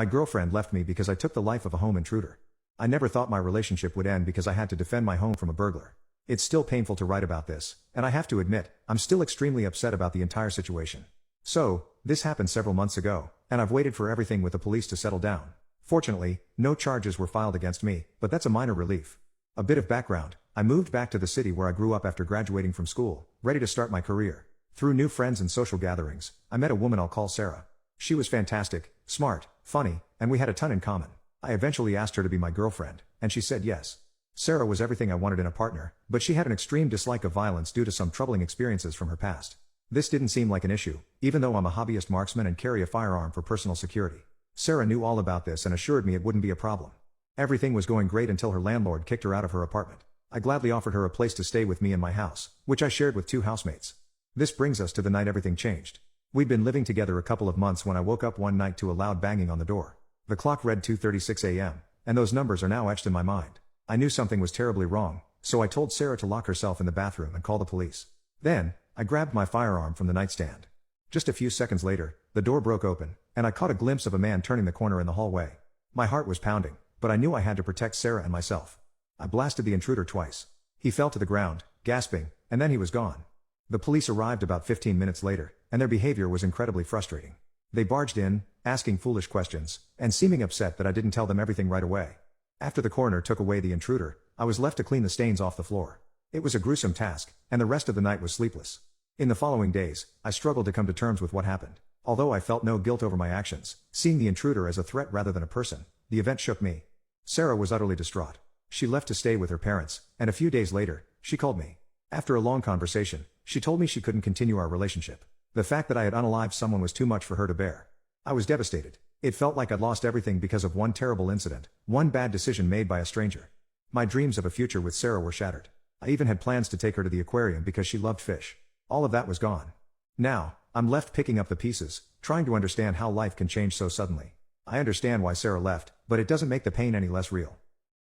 My girlfriend left me because I took the life of a home intruder. I never thought my relationship would end because I had to defend my home from a burglar. It's still painful to write about this, and I have to admit, I'm still extremely upset about the entire situation. So, this happened several months ago, and I've waited for everything with the police to settle down. Fortunately, no charges were filed against me, but that's a minor relief. A bit of background: I moved back to the city where I grew up after graduating from school, ready to start my career. Through new friends and social gatherings, I met a woman I'll call Sarah. She was fantastic, smart, funny, and we had a ton in common. I eventually asked her to be my girlfriend, and she said yes. Sarah was everything I wanted in a partner, but she had an extreme dislike of violence due to some troubling experiences from her past. This didn't seem like an issue, even though I'm a hobbyist marksman and carry a firearm for personal security. Sarah knew all about this and assured me it wouldn't be a problem. Everything was going great until her landlord kicked her out of her apartment. I gladly offered her a place to stay with me in my house, which I shared with 2 housemates. This brings us to the night everything changed. We'd been living together a couple of months when I woke up one night to a loud banging on the door. The clock read 2:36 a.m., and those numbers are now etched in my mind. I knew something was terribly wrong, so I told Sarah to lock herself in the bathroom and call the police. Then, I grabbed my firearm from the nightstand. Just a few seconds later, the door broke open, and I caught a glimpse of a man turning the corner in the hallway. My heart was pounding, but I knew I had to protect Sarah and myself. I blasted the intruder twice. He fell to the ground, gasping, and then he was gone. The police arrived about 15 minutes later, and their behavior was incredibly frustrating. They barged in, asking foolish questions, and seeming upset that I didn't tell them everything right away. After the coroner took away the intruder, I was left to clean the stains off the floor. It was a gruesome task, and the rest of the night was sleepless. In the following days, I struggled to come to terms with what happened. Although I felt no guilt over my actions, seeing the intruder as a threat rather than a person, the event shook me. Sarah was utterly distraught. She left to stay with her parents, and a few days later, she called me. After a long conversation, she told me she couldn't continue our relationship. The fact that I had unalived someone was too much for her to bear. I was devastated. It felt like I'd lost everything because of one terrible incident, one bad decision made by a stranger. My dreams of a future with Sarah were shattered. I even had plans to take her to the aquarium because she loved fish. All of that was gone. Now, I'm left picking up the pieces, trying to understand how life can change so suddenly. I understand why Sarah left, but it doesn't make the pain any less real.